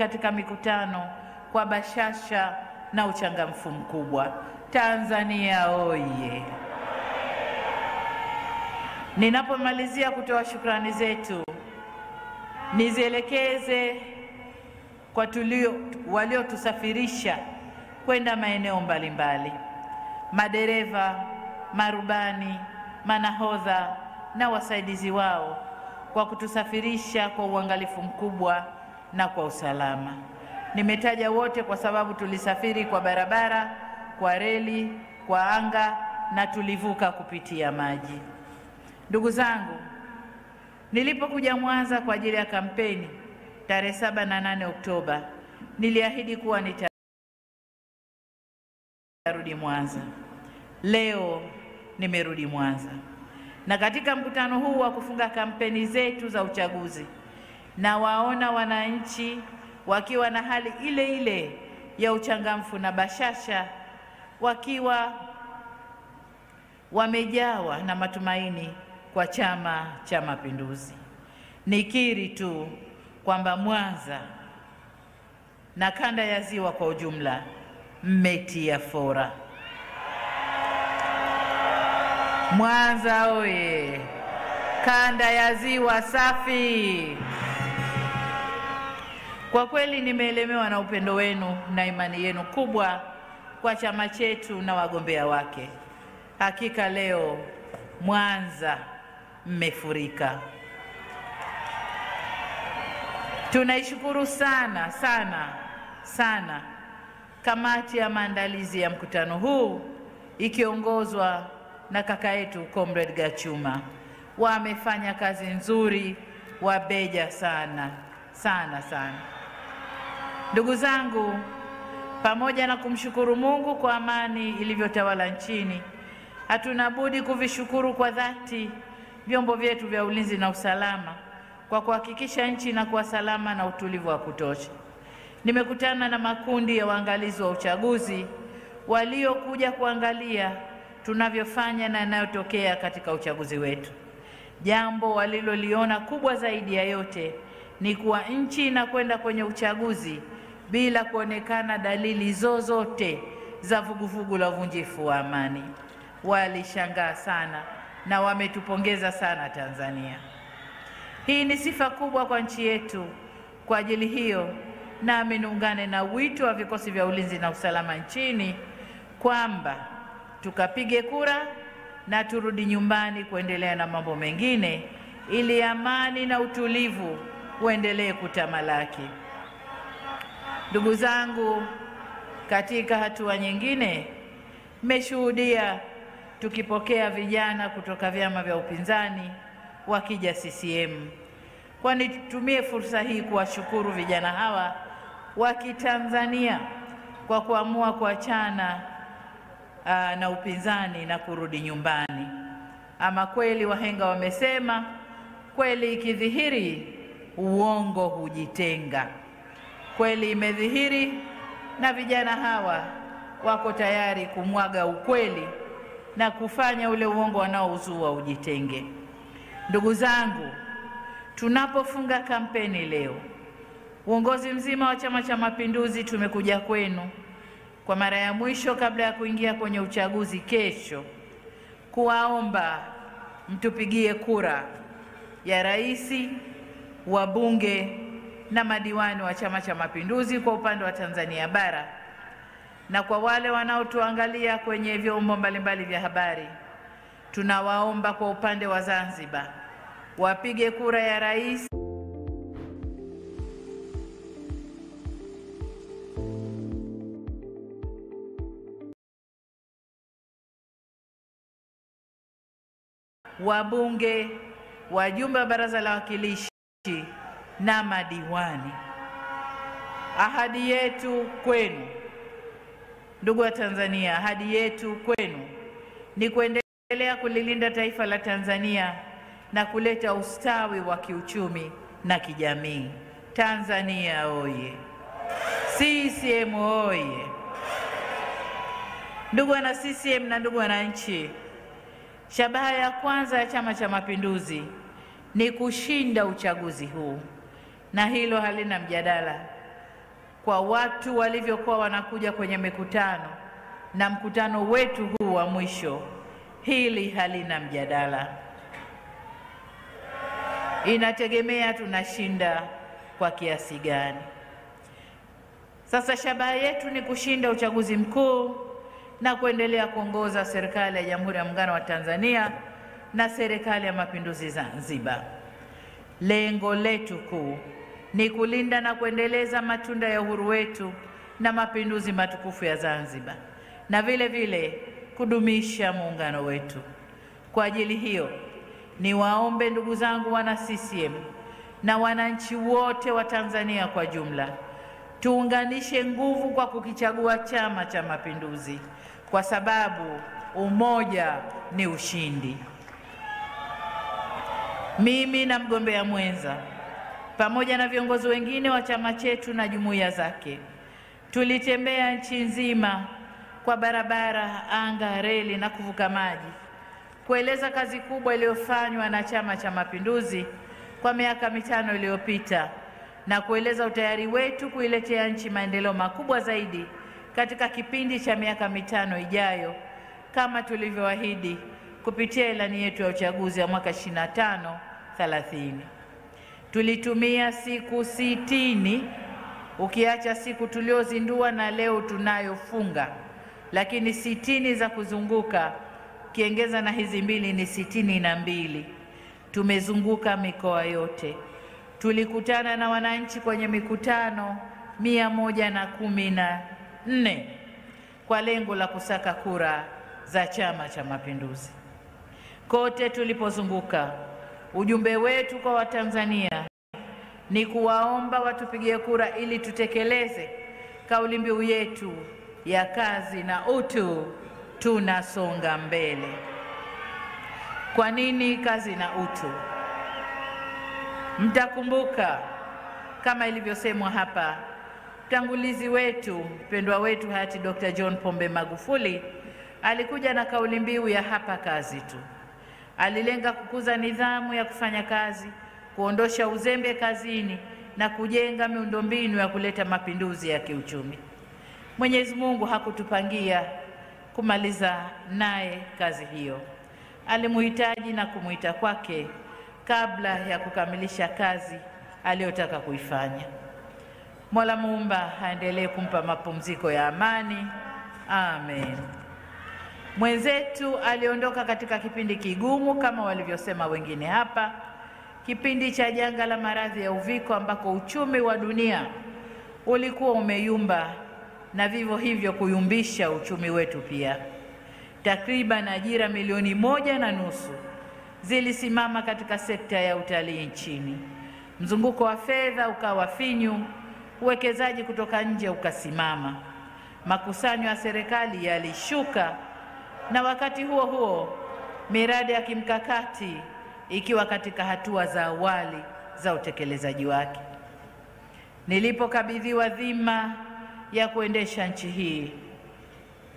katika mikutano kwa bashasha na uchangamfu mkubwa. Tanzania oye! Ninapomalizia kutoa shukrani zetu, nizielekeze kwa waliotusafirisha kwenda maeneo mbalimbali: madereva, marubani, manahodha na wasaidizi wao, kwa kutusafirisha kwa uangalifu mkubwa na kwa usalama. Nimetaja wote kwa sababu tulisafiri kwa barabara, kwa reli, kwa anga na tulivuka kupitia maji. Ndugu zangu, nilipokuja Mwanza kwa ajili ya kampeni tarehe 7 na 8 Oktoba, niliahidi kuwa nitarudi Mwanza. Leo nimerudi Mwanza, na katika mkutano huu wa kufunga kampeni zetu za uchaguzi, na waona wananchi wakiwa na hali ile ile ya uchangamfu na bashasha, wakiwa wamejawa na matumaini kwa Chama cha Mapinduzi. Nikiri tu kwamba Mwanza na kanda ya Ziwa kwa ujumla mmetia fora. Mwanza oye! Kanda ya Ziwa safi! Kwa kweli nimeelemewa na upendo wenu na imani yenu kubwa kwa chama chetu na wagombea wake. Hakika leo Mwanza mmefurika. Tunaishukuru sana kamati ya maandalizi ya mkutano huu ikiongozwa na kaka yetu Comrade Gachuma. Wamefanya kazi nzuri, wabeja sana. Ndugu zangu, pamoja na kumshukuru Mungu kwa amani ilivyotawala nchini, hatuna budi kuvishukuru kwa dhati vyombo vyetu vya ulinzi na usalama kwa kuhakikisha nchi inakuwa salama na utulivu wa kutosha. Nimekutana na makundi ya waangalizi wa uchaguzi waliokuja kuangalia tunavyofanya na yanayotokea katika uchaguzi wetu. Jambo waliloliona kubwa zaidi ya yote ni kuwa nchi inakwenda kwenye uchaguzi bila kuonekana dalili zozote za vuguvugu la uvunjifu wa amani. Walishangaa sana na wametupongeza sana Tanzania. Hii ni sifa kubwa kwa nchi yetu. Kwa ajili hiyo, nami niungane na wito wa vikosi vya ulinzi na usalama nchini kwamba tukapige kura na turudi nyumbani kuendelea na mambo mengine, ili amani na utulivu uendelee kutamalaki. Ndugu zangu, katika hatua nyingine, mmeshuhudia tukipokea vijana kutoka vyama vya upinzani wakija CCM. Kwa nitumie fursa hii kuwashukuru vijana hawa wa Kitanzania kwa kuamua kuachana na upinzani na kurudi nyumbani. Ama kweli wahenga wamesema, kweli ikidhihiri uongo hujitenga. Kweli imedhihiri na vijana hawa wako tayari kumwaga ukweli na kufanya ule uongo wanaouzua ujitenge. Ndugu zangu, tunapofunga kampeni leo, uongozi mzima wa Chama cha Mapinduzi tumekuja kwenu kwa mara ya mwisho kabla ya kuingia kwenye uchaguzi kesho, kuwaomba mtupigie kura ya rais, wabunge na madiwani wa Chama cha Mapinduzi kwa upande wa Tanzania bara. Na kwa wale wanaotuangalia kwenye vyombo mbalimbali vya habari, tunawaomba kwa upande wa Zanzibar wapige kura ya rais, wabunge, wajumbe wa Baraza la Wawakilishi na madiwani. Ahadi yetu kwenu, ndugu wa Tanzania, ahadi yetu kwenu ni kuendelea kulilinda taifa la Tanzania na kuleta ustawi wa kiuchumi na kijamii. Tanzania oye! CCM oye! Ndugu wana CCM na ndugu wananchi, shabaha ya kwanza ya Chama cha Mapinduzi ni kushinda uchaguzi huu, na hilo halina mjadala. kwa watu walivyokuwa wanakuja kwenye mikutano na mkutano wetu huu wa mwisho, hili halina mjadala. Inategemea tunashinda kwa kiasi gani. Sasa shabaha yetu ni kushinda uchaguzi mkuu na kuendelea kuongoza serikali ya Jamhuri ya Muungano wa Tanzania na serikali ya Mapinduzi Zanzibar. Lengo letu kuu ni kulinda na kuendeleza matunda ya uhuru wetu na mapinduzi matukufu ya Zanzibar, na vile vile kudumisha muungano wetu. Kwa ajili hiyo, niwaombe ndugu zangu wana CCM na wananchi wote wa Tanzania kwa jumla, tuunganishe nguvu kwa kukichagua Chama cha Mapinduzi, kwa sababu umoja ni ushindi. Mimi na mgombea mwenza pamoja na viongozi wengine wa chama chetu na jumuiya zake tulitembea nchi nzima kwa barabara, anga, reli na kuvuka maji kueleza kazi kubwa iliyofanywa na Chama cha Mapinduzi kwa miaka 5 iliyopita na kueleza utayari wetu kuiletea nchi maendeleo makubwa zaidi katika kipindi cha miaka 5 ijayo, kama tulivyoahidi kupitia ilani yetu ya uchaguzi ya mwaka 25-30. Tulitumia siku 60 ukiacha siku tuliozindua na leo tunayofunga, lakini 60 za kuzunguka kiongeza na hizi mbili ni 62. Tumezunguka mikoa yote. Tulikutana na wananchi kwenye mikutano 114 kwa lengo la kusaka kura za Chama cha Mapinduzi. Kote tulipozunguka, ujumbe wetu kwa Watanzania ni kuwaomba watupigie kura ili tutekeleze kauli mbiu yetu ya kazi na utu, tunasonga mbele. Kwa nini kazi na utu? Mtakumbuka kama ilivyosemwa hapa, mtangulizi wetu, mpendwa wetu hayati Dr. John Pombe Magufuli alikuja na kauli mbiu ya hapa kazi tu. Alilenga kukuza nidhamu ya kufanya kazi, kuondosha uzembe kazini na kujenga miundombinu ya kuleta mapinduzi ya kiuchumi. Mwenyezi Mungu hakutupangia kumaliza naye kazi hiyo. Alimuhitaji na kumuita kwake kabla ya kukamilisha kazi aliyotaka kuifanya. Mola Muumba aendelee kumpa mapumziko ya amani. Amen. Mwenzetu aliondoka katika kipindi kigumu kama walivyosema wengine hapa, kipindi cha janga la maradhi ya uviko ambako uchumi wa dunia ulikuwa umeyumba na vivyo hivyo kuyumbisha uchumi wetu pia. Takriban ajira 1.5 milioni zilisimama katika sekta ya utalii nchini. Mzunguko wa fedha ukawa finyu, uwekezaji kutoka nje ukasimama. Makusanyo ya serikali yalishuka, na wakati huo huo miradi ya kimkakati ikiwa katika hatua za awali za utekelezaji wake. Nilipokabidhiwa dhima ya kuendesha nchi hii,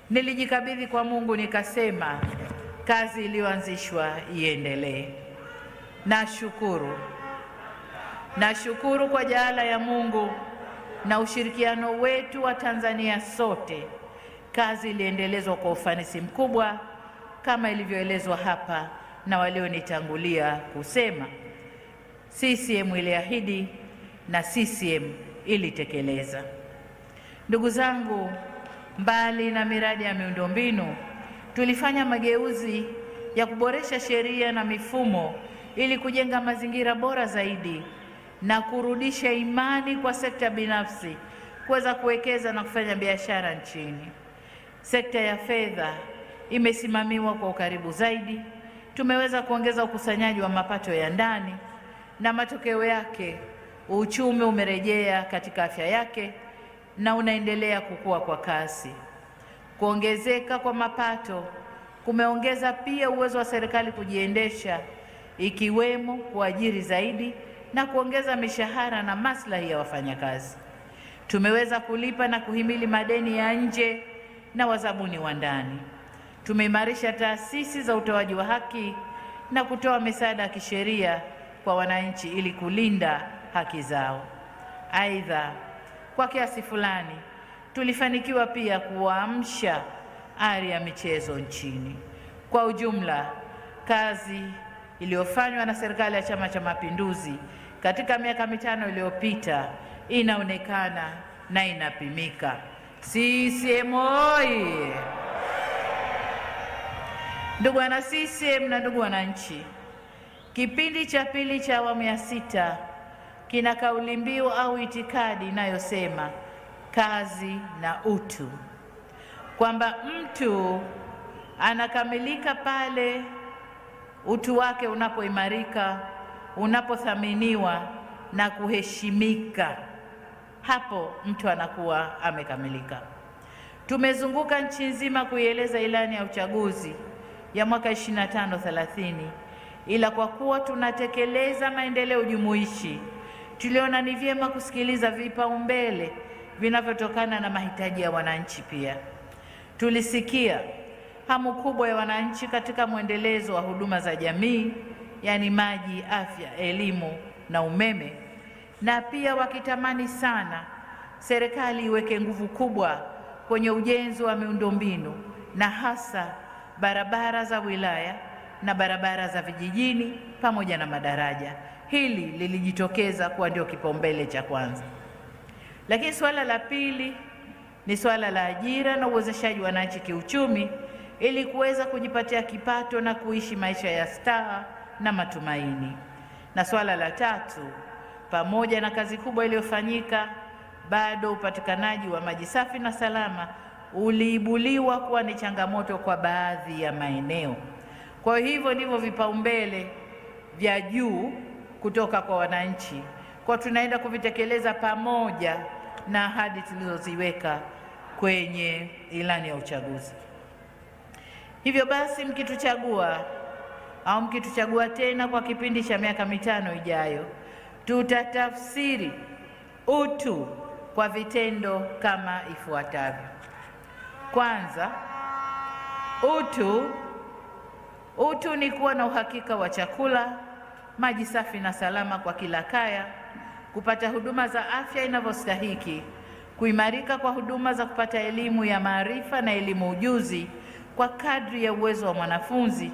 nilijikabidhi kwa Mungu nikasema kazi iliyoanzishwa iendelee. Nashukuru kwa jaala ya Mungu na ushirikiano wetu wa Tanzania sote, kazi iliendelezwa kwa ufanisi mkubwa kama ilivyoelezwa hapa na walionitangulia kusema. CCM iliahidi na CCM ilitekeleza. Ndugu zangu, mbali na miradi ya miundombinu, tulifanya mageuzi ya kuboresha sheria na mifumo ili kujenga mazingira bora zaidi na kurudisha imani kwa sekta binafsi kuweza kuwekeza na kufanya biashara nchini. Sekta ya fedha imesimamiwa kwa ukaribu zaidi. Tumeweza kuongeza ukusanyaji wa mapato ya ndani na matokeo yake uchumi umerejea katika afya yake na unaendelea kukua kwa kasi. Kuongezeka kwa mapato kumeongeza pia uwezo wa serikali kujiendesha, ikiwemo kuajiri zaidi na kuongeza mishahara na maslahi ya wafanyakazi. Tumeweza kulipa na kuhimili madeni ya nje na wazabuni wa ndani. Tumeimarisha taasisi za utoaji wa haki na kutoa misaada ya kisheria kwa wananchi ili kulinda haki zao. Aidha, kwa kiasi fulani tulifanikiwa pia kuamsha ari ya michezo nchini. Kwa ujumla, kazi iliyofanywa na serikali ya Chama cha Mapinduzi katika miaka 5 iliyopita inaonekana na inapimika. CCM oyee! Ndugu wana CCM na ndugu wananchi, kipindi cha pili cha awamu ya 6 kina kauli mbiu au itikadi inayosema kazi na utu, kwamba mtu anakamilika pale utu wake unapoimarika, unapothaminiwa na kuheshimika. Hapo mtu anakuwa amekamilika. Tumezunguka nchi nzima kuieleza ilani ya uchaguzi ya mwaka 25-30, ila kwa kuwa tunatekeleza maendeleo jumuishi, tuliona ni vyema kusikiliza vipaumbele vinavyotokana na mahitaji ya wananchi. Pia tulisikia hamu kubwa ya wananchi katika mwendelezo wa huduma za jamii, yani maji, afya, elimu na umeme, na pia wakitamani sana serikali iweke nguvu kubwa kwenye ujenzi wa miundombinu na hasa barabara za wilaya na barabara za vijijini pamoja na madaraja. Hili lilijitokeza kuwa ndio kipaumbele cha kwanza. Lakini suala la pili ni suala la ajira na uwezeshaji wa wananchi kiuchumi ili kuweza kujipatia kipato na kuishi maisha ya staha na matumaini. Na suala la tatu, pamoja na kazi kubwa iliyofanyika, bado upatikanaji wa maji safi na salama uliibuliwa kuwa ni changamoto kwa baadhi ya maeneo. Kwa hivyo ndivyo vipaumbele vya juu kutoka kwa wananchi, kwa tunaenda kuvitekeleza pamoja na ahadi tulizoziweka kwenye ilani ya uchaguzi. Hivyo basi, mkituchagua tena kwa kipindi cha miaka 5 ijayo, tutatafsiri utu kwa vitendo kama ifuatavyo. Kwanza, utu ni kuwa na uhakika wa chakula, maji safi na salama kwa kila kaya, kupata huduma za afya inavyostahiki, kuimarika kwa huduma za kupata elimu ya maarifa na elimu ujuzi kwa kadri ya uwezo wa mwanafunzi,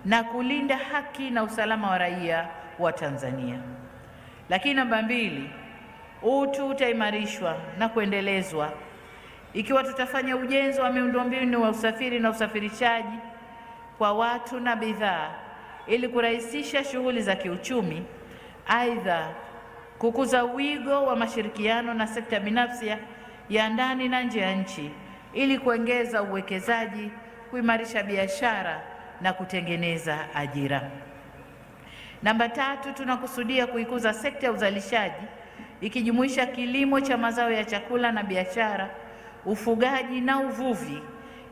na kulinda haki na usalama wa raia wa Tanzania. Lakini namba 2, utu utaimarishwa na kuendelezwa ikiwa tutafanya ujenzi wa miundombinu wa usafiri na usafirishaji kwa watu na bidhaa ili kurahisisha shughuli za kiuchumi. Aidha, kukuza wigo wa mashirikiano na sekta binafsi ya ndani na nje ya nchi ili kuongeza uwekezaji, kuimarisha biashara na kutengeneza ajira. Namba 3, tunakusudia kuikuza sekta ya uzalishaji ikijumuisha kilimo cha mazao ya chakula na biashara, ufugaji na uvuvi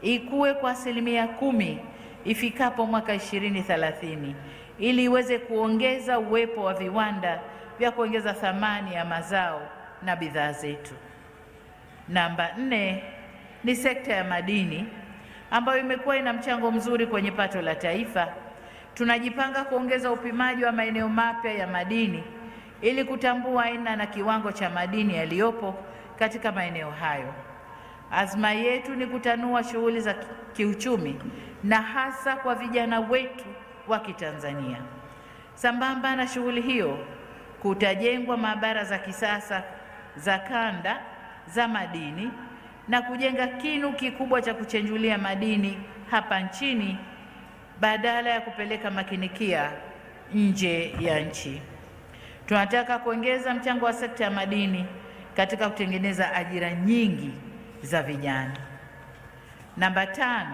ikue kwa 10% ifikapo mwaka 2030 ili iweze kuongeza uwepo wa viwanda vya kuongeza thamani ya mazao na bidhaa zetu. Namba 4 ni sekta ya madini ambayo imekuwa ina mchango mzuri kwenye pato la taifa. Tunajipanga kuongeza upimaji wa maeneo mapya ya madini ili kutambua aina na kiwango cha madini yaliyopo katika maeneo hayo. Azma yetu ni kutanua shughuli za kiuchumi na hasa kwa vijana wetu wa Kitanzania. Sambamba na shughuli hiyo, kutajengwa maabara za kisasa za kanda za madini na kujenga kinu kikubwa cha kuchenjulia madini hapa nchini badala ya kupeleka makinikia nje ya nchi. Tunataka kuongeza mchango wa sekta ya madini katika kutengeneza ajira nyingi za vijana. Namba 5,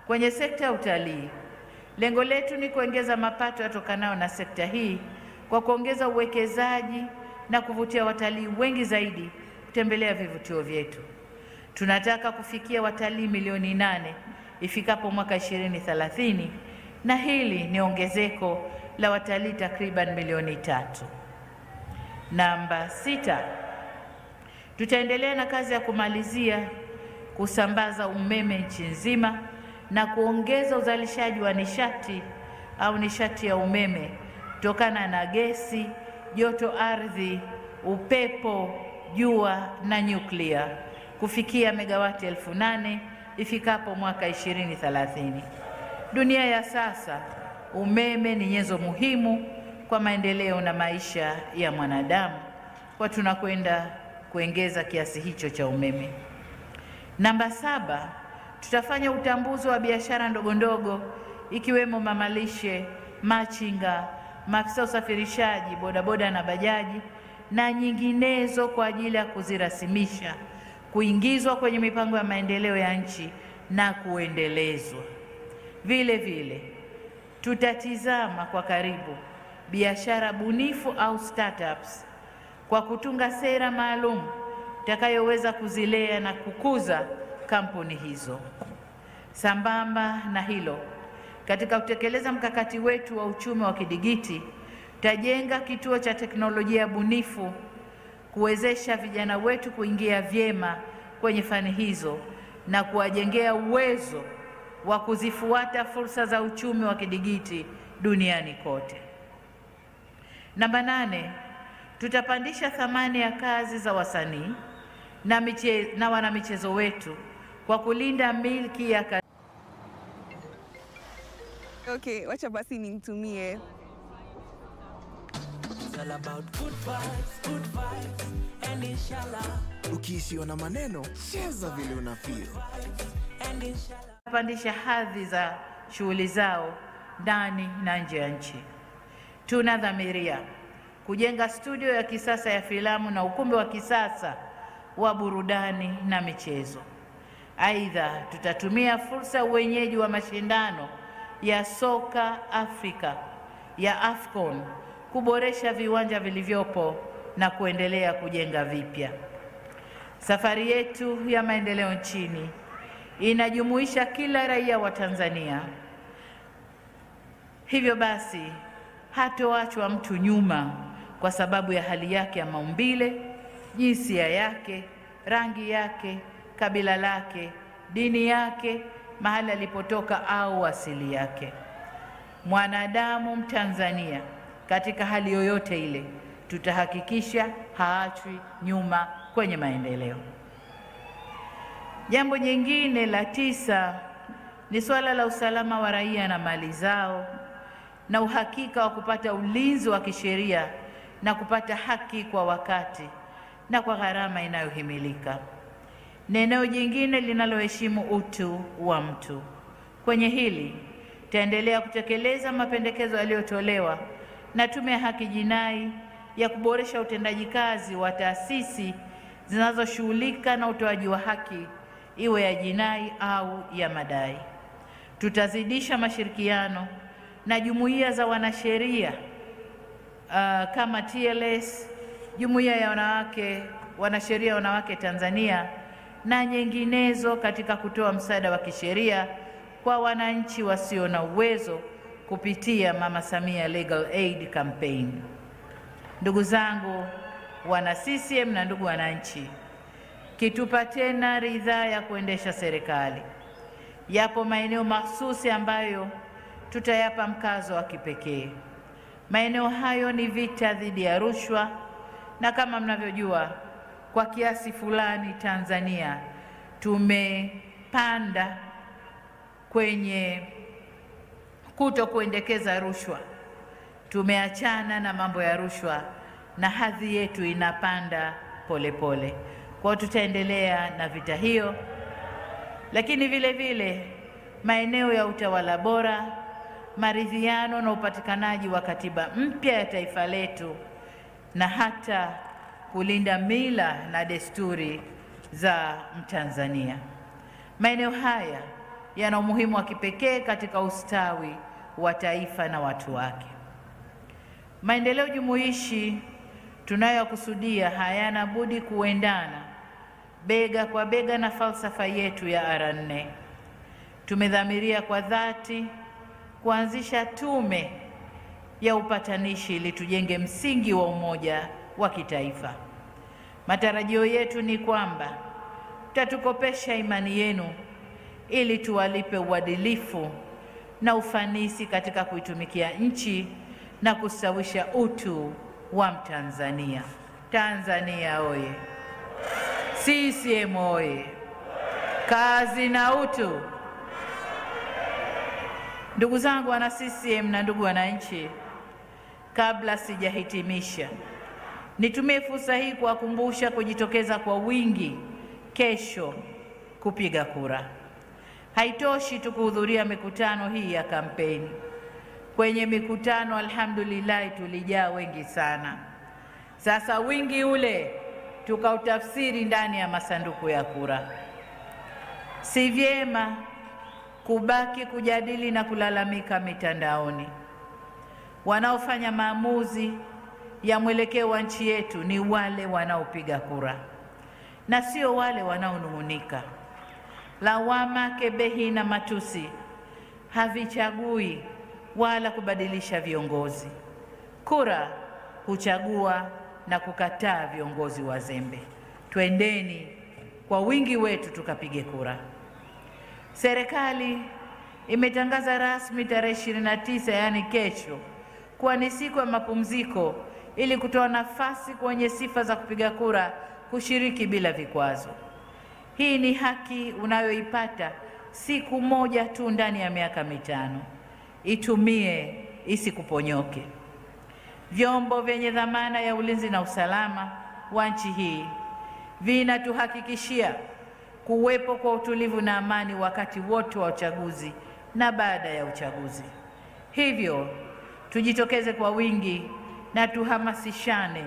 kwenye sekta ya utalii, lengo letu ni kuongeza mapato yatokanayo na sekta hii kwa kuongeza uwekezaji na kuvutia watalii wengi zaidi kutembelea vivutio vyetu. Tunataka kufikia watalii milioni 8 ifikapo mwaka 2030, na hili ni ongezeko la watalii takriban milioni 3. Namba 6, tutaendelea na kazi ya kumalizia kusambaza umeme nchi nzima na kuongeza uzalishaji wa nishati ya umeme kutokana na gesi, joto ardhi, upepo, jua na nyuklia kufikia megawati 8,000 ifikapo mwaka 2030. Dunia ya sasa, umeme ni nyenzo muhimu kwa maendeleo na maisha ya mwanadamu, kwa tunakwenda kuongeza kiasi hicho cha umeme. Namba 7, tutafanya utambuzi wa biashara ndogo ndogo ikiwemo mamalishe, machinga, maafisa usafirishaji, bodaboda na bajaji na nyinginezo kwa ajili ya kuzirasimisha, kuingizwa kwenye mipango ya maendeleo ya nchi na kuendelezwa. Vile vile tutatizama kwa karibu biashara bunifu au startups kwa kutunga sera maalum itakayoweza kuzilea na kukuza kampuni hizo. Sambamba na hilo, katika kutekeleza mkakati wetu wa uchumi wa kidigiti, tutajenga kituo cha teknolojia bunifu kuwezesha vijana wetu kuingia vyema kwenye fani hizo na kuwajengea uwezo wa kuzifuata fursa za uchumi wa kidigiti duniani kote. Namba 8, tutapandisha thamani ya kazi za wasanii na wanamichezo wetu kwa kulinda milki ya kazi. Okay, wacha basi nimtumie. Ukiishiwa na maneno, cheza vile unafeel. Kupandisha hadhi za shughuli zao ndani na nje ya nchi. Tunadhamiria kujenga studio ya kisasa ya filamu na ukumbi wa kisasa wa burudani na michezo. Aidha, tutatumia fursa ya uwenyeji wa mashindano ya soka Afrika ya AFCON kuboresha viwanja vilivyopo na kuendelea kujenga vipya. Safari yetu ya maendeleo nchini inajumuisha kila raia wa Tanzania. Hivyo basi, hatoachwa mtu nyuma kwa sababu ya hali yake ya maumbile, jinsia yake, rangi yake, kabila lake, dini yake, mahali alipotoka au asili yake. Mwanadamu Mtanzania katika hali yoyote ile, tutahakikisha haachwi nyuma kwenye maendeleo. Jambo jingine la 9 ni suala la usalama wa raia na mali zao na uhakika wa kupata ulinzi wa kisheria na kupata haki kwa wakati na kwa gharama inayohimilika. Ni eneo jingine linaloheshimu utu wa mtu. Kwenye hili taendelea kutekeleza mapendekezo yaliyotolewa na Tume ya Haki Jinai ya kuboresha utendaji kazi wa taasisi zinazoshughulika na utoaji wa haki, iwe ya jinai au ya madai. Tutazidisha mashirikiano na jumuiya za wanasheria kama TLS, Jumuiya ya Wanasheria Wanawake Tanzania na nyinginezo katika kutoa msaada wa kisheria kwa wananchi wasio na uwezo kupitia Mama Samia Legal Aid Campaign. Ndugu zangu wana CCM na ndugu wananchi, kitupa tena ridhaa ya kuendesha serikali, yapo maeneo mahsusi ambayo tutayapa mkazo wa kipekee. Maeneo hayo ni vita dhidi ya rushwa, na kama mnavyojua, kwa kiasi fulani Tanzania tumepanda kwenye kutokuendekeza rushwa. Tumeachana na mambo ya rushwa na hadhi yetu inapanda polepole. Kwa tutaendelea na vita hiyo, lakini vile vile maeneo ya utawala bora, maridhiano na upatikanaji wa katiba mpya ya taifa letu na hata kulinda mila na desturi za Mtanzania. Maeneo haya yana umuhimu wa kipekee katika ustawi wa taifa na watu wake. Maendeleo jumuishi tunayokusudia hayana budi kuendana bega kwa bega na falsafa yetu ya R4. Tumedhamiria kwa dhati kuanzisha tume ya upatanishi ili tujenge msingi wa umoja wa kitaifa. Matarajio yetu ni kwamba mtatukopesha imani yenu ili tuwalipe uadilifu na ufanisi katika kuitumikia nchi na kustawisha utu wa Mtanzania. Tanzania oye! CCM oye! Kazi na utu. Ndugu zangu wana CCM na ndugu wananchi, kabla sijahitimisha, nitumie fursa hii kuwakumbusha kujitokeza kwa wingi kesho kupiga kura. Haitoshi tu kuhudhuria mikutano hii ya kampeni. Kwenye mikutano alhamdulillah tulijaa wengi sana. Sasa wingi ule tukautafsiri ndani ya masanduku ya kura. Si vyema kubaki kujadili na kulalamika mitandaoni. Wanaofanya maamuzi ya mwelekeo wa nchi yetu ni wale wanaopiga kura na sio wale wanaonung'unika. Lawama, kebehi na matusi havichagui wala kubadilisha viongozi. Kura huchagua na kukataa viongozi wazembe. Twendeni kwa wingi wetu tukapige kura. Serikali imetangaza rasmi tarehe 29, yaani kesho, kuwa ni siku ya mapumziko ili kutoa nafasi kwa wenye sifa za kupiga kura kushiriki bila vikwazo. Hii ni haki unayoipata siku moja tu ndani ya miaka 5. Itumie, isikuponyoke. Vyombo vyenye dhamana ya ulinzi na usalama wa nchi hii vinatuhakikishia kuwepo kwa utulivu na amani wakati wote wa uchaguzi na baada ya uchaguzi. Hivyo tujitokeze kwa wingi na tuhamasishane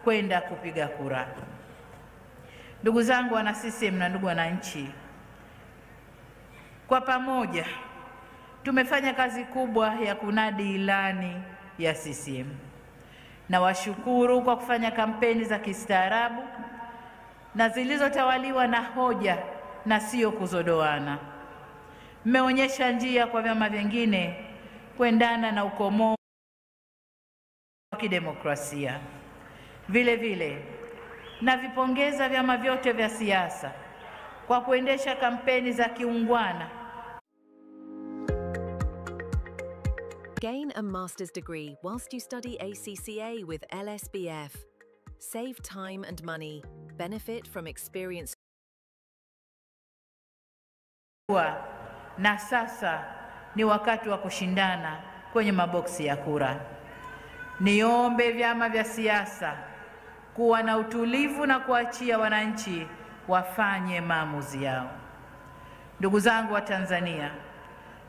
kwenda kupiga kura. Ndugu zangu wana CCM na ndugu wananchi, kwa pamoja tumefanya kazi kubwa ya kunadi ilani ya CCM. Na washukuru kwa kufanya kampeni za kistaarabu na zilizotawaliwa na hoja na sio kuzodoana. Mmeonyesha njia kwa vyama vingine kuendana na ukomo wa kidemokrasia. Vile vile navipongeza vyama vyote vya siasa kwa kuendesha kampeni za kiungwana. Gain a master's degree whilst you study ACCA with LSBF. Save time and money. Benefit from experience. Na sasa ni wakati wa kushindana kwenye maboksi ya kura. Niombe vyama vya siasa kuwa na utulivu na kuachia wananchi wafanye maamuzi yao. Ndugu zangu wa Tanzania,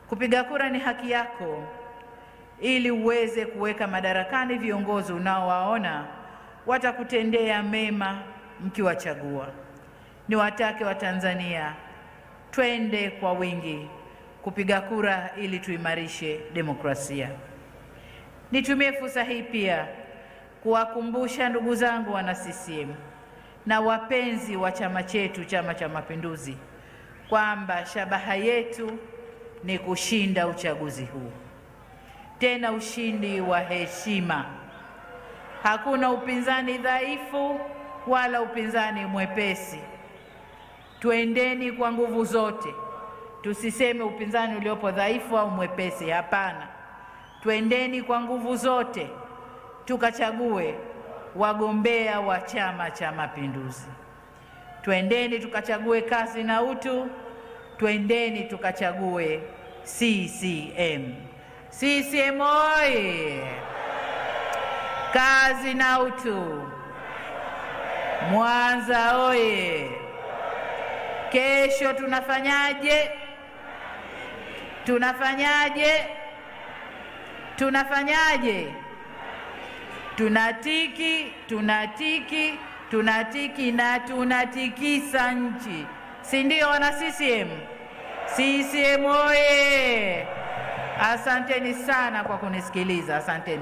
kupiga kura ni haki yako ili uweze kuweka madarakani viongozi unaowaona watakutendea mema mkiwachagua. Niwatake wa Tanzania twende kwa wingi kupiga kura ili tuimarishe demokrasia. Nitumie fursa hii pia kuwakumbusha ndugu zangu wana CCM na wapenzi wa chama chetu, Chama cha Mapinduzi, kwamba shabaha yetu ni kushinda uchaguzi huu, tena ushindi wa heshima. Hakuna upinzani dhaifu wala upinzani mwepesi. Tuendeni kwa nguvu zote. Tusiseme upinzani uliopo dhaifu au mwepesi, hapana. Tuendeni kwa nguvu zote tukachague wagombea wa Chama cha Mapinduzi. Tuendeni tukachague kazi na utu. Tuendeni tukachague CCM. CCM oye! Kazi na utu. Mwanza oye! Kesho tunafanyaje? Tunafanyaje? Tunafanyaje? Tunatiki, tunatiki, tunatiki na tunatikisa nchi. Si ndio wana CCM? CCM oye! Asanteni sana kwa kunisikiliza. Asanteni.